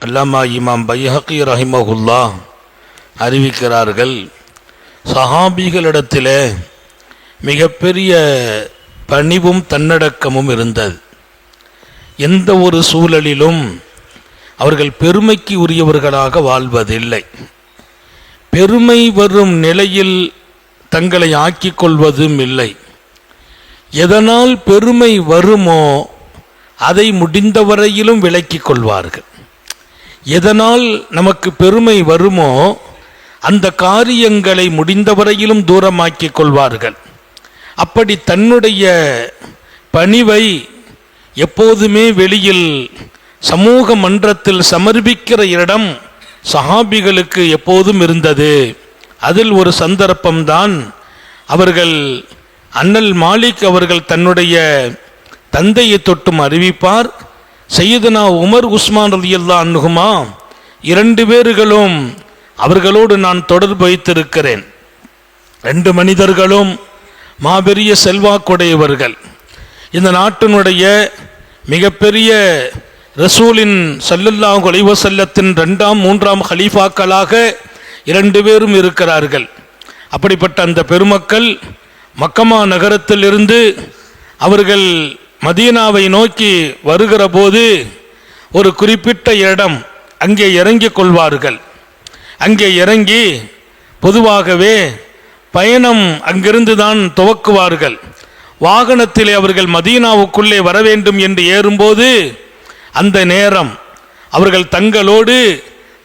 அல்லாமா இமாம் பைஹகி ரஹிமஹுல்லா அறிவிக்கிறார்கள், சஹாபிகளிடத்தில் மிகப்பெரிய பணிவும் தன்னடக்கமும் இருந்தது. எந்த ஒரு சூழலிலும் அவர்கள் பெருமைக்கு உரியவர்களாக வாழ்வதில்லை. பெருமை வரும் நிலையில் தங்களை ஆக்கிக் கொள்வதும் இல்லை. எதனால் பெருமை வருமோ அதை முடிந்தவரையிலும் விலக்கிக் கொள்வார்கள். எதனால் நமக்கு பெருமை வருமோ அந்த காரியங்களை முடிந்தவரையிலும் தூரமாக்கிக் கொள்வார்கள். அப்படி தன்னுடைய பணிவை எப்போதுமே வெளியில் சமூக மன்றத்தில் சமர்ப்பிக்கிற இடம் சஹாபிகளுக்கு எப்போதும் இருந்தது. அதில் ஒரு சந்தர்ப்பம்தான் அவர்கள் அண்ணல் மாலிக் அவர்கள் தன்னுடைய தந்தையை தொட்டும் அறிவிப்பார். சையதுனா உமர் உஸ்மான் ரலியல்லாஹு அன்ஹுமா 2 பேர்களும் அவர்களோடு நான் தொடர்பு வைத்திருக்கிறேன். 2 மனிதர்களும் மாபெரிய செல்வாக்குடையவர்கள். இந்த நாட்டினுடைய மிகப்பெரிய ரசூலின் ஸல்லல்லாஹு அலைஹி வஸல்லத்தின் 2ஆம் 3ஆம் ஹலீஃபாக்களாக 2 பேரும் இருக்கிறார்கள். அப்படிப்பட்ட அந்த பெருமக்கள் மக்கமா நகரத்திலிருந்து அவர்கள் மதீனாவை நோக்கி வருகிற போது ஒரு குறிப்பிட்ட இடம் அங்கே இறங்கிக் கொள்வார்கள். அங்கே இறங்கி பொதுவாகவே பயணம் அங்கிருந்து தான் துவக்குவார்கள். வாகனத்திலே அவர்கள் மதீனாவுக்குள்ளே வர வேண்டும் என்று ஏறும்போது அந்த நேரம் அவர்கள் தங்களோடு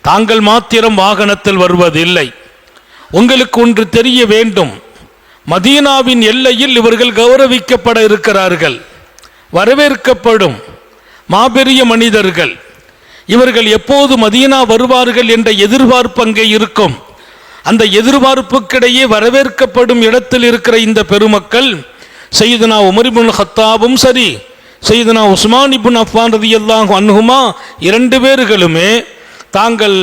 தாங்கள் மாத்திரம் வாகனத்தில் வருவதில்லை. உங்களுக்கு ஒன்று தெரிய வேண்டும், மதீனாவின் எல்லையில் இவர்கள் கௌரவிக்கப்பட இருக்கிறார்கள், வரவேற்கப்படும் மாபெரிய மனிதர்கள். இவர்கள் எப்போது மதீனா வருவார்கள் என்ற எதிர்பார்ப்பு அங்கே இருக்கும். அந்த எதிர்பார்ப்புக்கிடையே வரவேற்கப்படும் இடத்தில் இருக்கிற இந்த பெருமக்கள் சையதுனா உமர் இப்னு ஹத்தாபும் சரி, சையதுனா உஸ்மான் இப்னு அஃபான் ரலியல்லாஹு அன்ஹுமா 2 பேர்களுமே தாங்கள்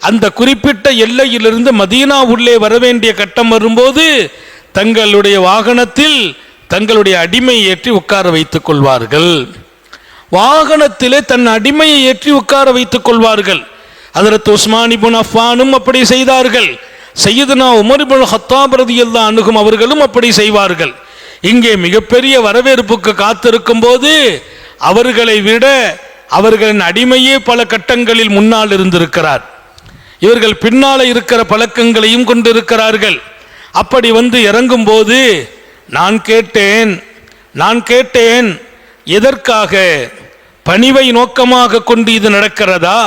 அந்த குறிப்பிட்ட எல்லையிலிருந்து மதீனா உள்ளே வர வேண்டிய கட்டம் வரும்போது தங்களுடைய வாகனத்தில் தங்களுடைய அடிமையை ஏற்றி உட்கார வைத்துக் கொள்வார்கள். வாகனத்திலே தன் அடிமையை ஏற்றி உட்கார வைத்துக் கொள்வார்கள். ஹஜ்ரத் உஸ்மான் இப்னு அஃபானும் அப்படி செய்தார்கள். சையதுனா உமர் இப்னு ஹத்தாப் ரலியல்லாஹு அன்ஹு அவர்களும் அப்படி செய்வார்கள். இங்கே மிகப்பெரிய வரவேற்புக்கு காத்திருக்கும் போது அவர்களை விட அவர்களின் அடிமையே பல கட்டங்களில் முன்னால் இருந்திருக்கிறார். இவர்கள் பின்னால இருக்கிற பழக்கங்களையும் கொண்டிருக்கிறார்கள். அப்படி வந்து இறங்கும் போது நான் கேட்டேன் எதற்காக? பணிவை நோக்கமாக கொண்டு இது நடக்கிறதா?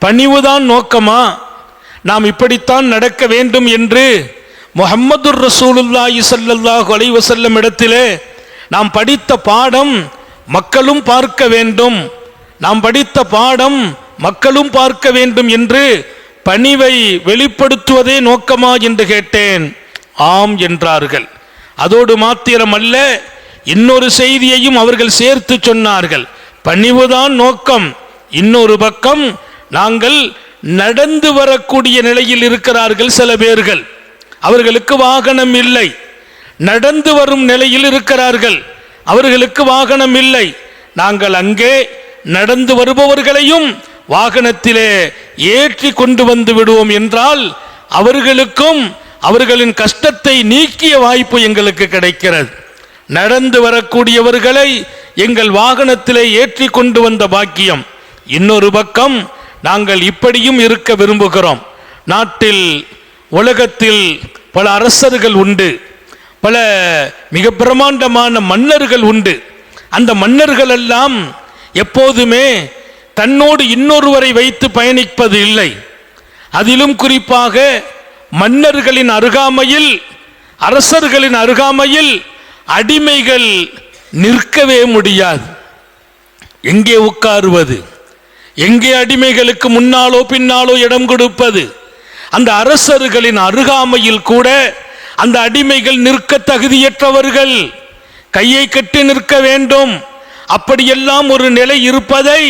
பணிவுதான் நோக்கமா? நாம் இப்படித்தான் நடக்க வேண்டும் என்று முஹம்மதுர் ரசூலுல்லாஹி ஸல்லல்லாஹு அலைஹி வஸல்லம் இடத்திலே நாம் படித்த பாடம் மக்களும் பார்க்க வேண்டும், நாம் படித்த பாடம் மக்களும் பார்க்க வேண்டும் என்று பணிவை வெளிப்படுத்துவதே நோக்கமா என்று கேட்டேன். ஆம் என்றார்கள். அதோடு மாத்திரமல்ல, இன்னொரு செய்தியையும் அவர்கள் சேர்த்து சொன்னார்கள். பணிவுதான் நோக்கம், இன்னொரு பக்கம் நாங்கள் நடந்து வரக்கூடிய நிலையில் இருக்கிறார்கள் சில பேர்கள், அவர்களுக்கு வாகனம் இல்லை. நடந்து வரும் நிலையில் இருக்கிறார்கள், அவர்களுக்கு வாகனம் இல்லை. நாங்கள் அங்கே நடந்து வருபவர்களையும் வாகனத்திலே ஏற்றி கொண்டு வந்து விடுவோம் என்றால் அவர்களுக்கும் அவர்களின் கஷ்டத்தை நீக்கிய வாய்ப்பு எங்களுக்கு கிடைக்கிறது. நடந்து வரக்கூடியவர்களை எங்கள் வாகனத்திலே ஏற்றி கொண்டு வந்த பாக்கியம். இன்னொரு பக்கம் நாங்கள் இப்படியும் இருக்க விரும்புகிறோம். நாட்டில் உலகத்தில் பல அரசர்கள் உண்டு, பல மிக பிரமாண்டமான மன்னர்கள் உண்டு. அந்த மன்னர்கள் எல்லாம் எப்போதுமே தன்னோடு இன்னொருவரை வைத்து பயணிப்பது இல்லை. அதிலும் குறிப்பாக மன்னர்களின் அருகாமையில், அரசர்களின் அருகாமையில் அடிமைகள் நிற்கவே முடியாது. எங்கே உட்காருவது? எங்கே அடிமைகளுக்கு முன்னாலோ பின்னாலோ இடம் கொடுப்பது? அந்த அரசர்களின் அருகாமையில் கூட அந்த அடிமைகள் நிற்க தகுதியற்றவர்கள், கையை கட்டி நிற்க வேண்டும். அப்படியெல்லாம் ஒரு நிலை இருப்பதை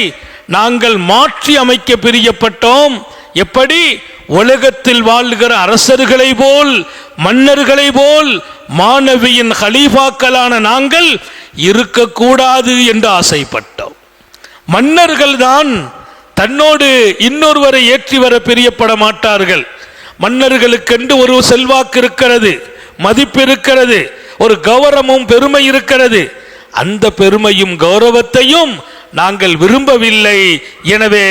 நாங்கள் மாற்றி அமைக்க பிரியப்பட்டோம். எப்படி? உலகத்தில் வாழ்கிற அரசர்களை போல் மன்னர்களை போல் மாணவியின் ஹலீஃபாக்களான நாங்கள் இருக்கக்கூடாது என்று ஆசைப்பட்டோம். மன்னர்கள் தான் தன்னோடு இன்னொருவரை ஏற்றி வர பிரியப்பட மாட்டார்கள். மன்னர்களுக்கென்று ஒரு செல்வாக்கு இருக்கிறது, மதிப்பு இருக்கிறது, ஒரு கௌரவமும் பெருமை இருக்கிறது. அந்த பெருமையும் கௌரவத்தையும் நாங்கள் விரும்பவில்லை. எனவே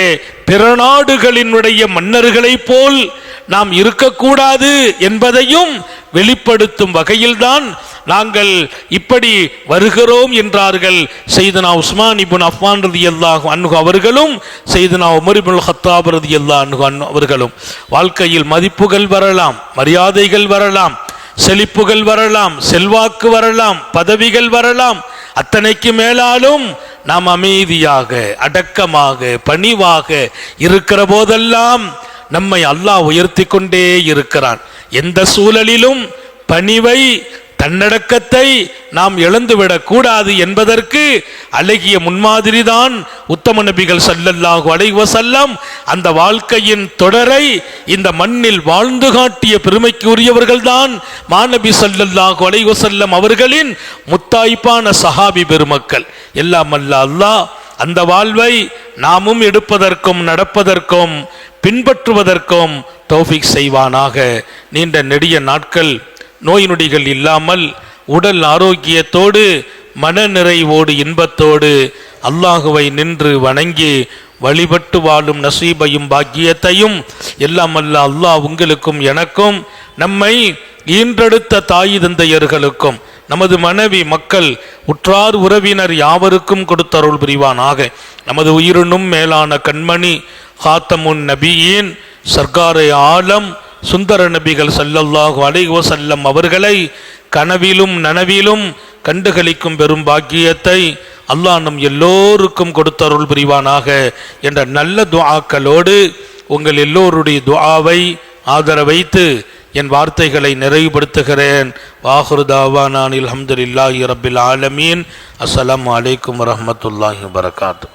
பிற நாடுகளினுடைய மன்னர்களைப் போல் நாம் இருக்கக்கூடாது என்பதையும் வெளிப்படுத்தும் வகையில்தான் நாங்கள் இப்படி வருகிறோம் என்றார்கள். சையதுனா உஸ்மான் இப்னு அஃபான் ரலியல்லாஹு அன்ஹு அவர்களும் சையதுனா உமர் இப்னுல் கத்தாப் ரலியல்லாஹு அன்ஹு அவர்களும். வாழ்க்கையில் மதிப்புகள் வரலாம், மரியாதைகள் வரலாம், செழிப்புகள் வரலாம், செல்வாக்கு வரலாம், பதவிகள் வரலாம். அத்தனைக்கு மேலாலும் நாம் அமைதியாக, அடக்கமாக, பணிவாக இருக்கிற போதெல்லாம் நம்மை அல்லாஹ் உயர்த்தி கொண்டே இருக்கிறான். எந்த சூழலிலும் பணிவை, தன்னடக்கத்தை நாம் இழந்துவிடக் கூடாது என்பதற்கு அழகிய முன்மாதிரி தான் உத்தம நபிகள் ஸல்லல்லாஹு அலைஹி வஸல்லம். அந்த வாழ்க்கையின் தொடரை இந்த மண்ணில் வாழ்ந்து காட்டிய பெருமைக்கு உரியவர்கள் தான் மாநபி ஸல்லல்லாஹு அலைஹி வஸல்லம் அவர்களின் முத்தாய்ப்பான சஹாபி பெருமக்கள். எல்லாம் அல்லாஹ் அந்த வாழ்வை நாமும் எடுப்பதற்கும் நடப்பதற்கும் பின்பற்றுவதற்கும் தௌஃபீக் செய்வானாக. நீண்ட நெடிய நாட்கள் நோய் நொடிகள் இல்லாமல் உடல் ஆரோக்கியத்தோடு மன நிறைவோடு இன்பத்தோடு அல்லாஹுவை நின்று வணங்கி வழிபட்டு வாழும் நசீபையும் பாக்கியத்தையும் எல்லாம் அல்லாஹ் உங்களுக்கும் எனக்கும், நம்மை ஈன்றெடுத்த தாய் தந்தையர்களுக்கும், நமது மனைவி மக்கள் உற்றார் உறவினர் யாவருக்கும் கொடுத்தருள் புரிவானாக. நமது உயிரினும் மேலான கண்மணி ஹாத்தமுன் நபியின் சர்க்காரை ஆலம் சுந்தர நபிகள் ஸல்லல்லாஹு அலைஹி வஸல்லம் அவர்களை கனவிலும் நனவிலும் கண்டுகளிக்கும் பெரும் பாக்கியத்தை அல்லாஹ் நம் எல்லோருக்கும் கொடுத்தருள் புரிவானாக என்ற நல்ல துஆக்களோடு உங்கள் எல்லோருடைய துஆவை ஆதரவைத்து என் வார்த்தைகளை நிறைவுபடுத்துகிறேன். வாஹிரு தாவானா அல்ஹம்துலில்லாஹி ரப்பில் ஆலமீன். அஸ்ஸலாமு அலைக்கும் வரஹ்மத்துல்லாஹி வபரகாத்துஹு.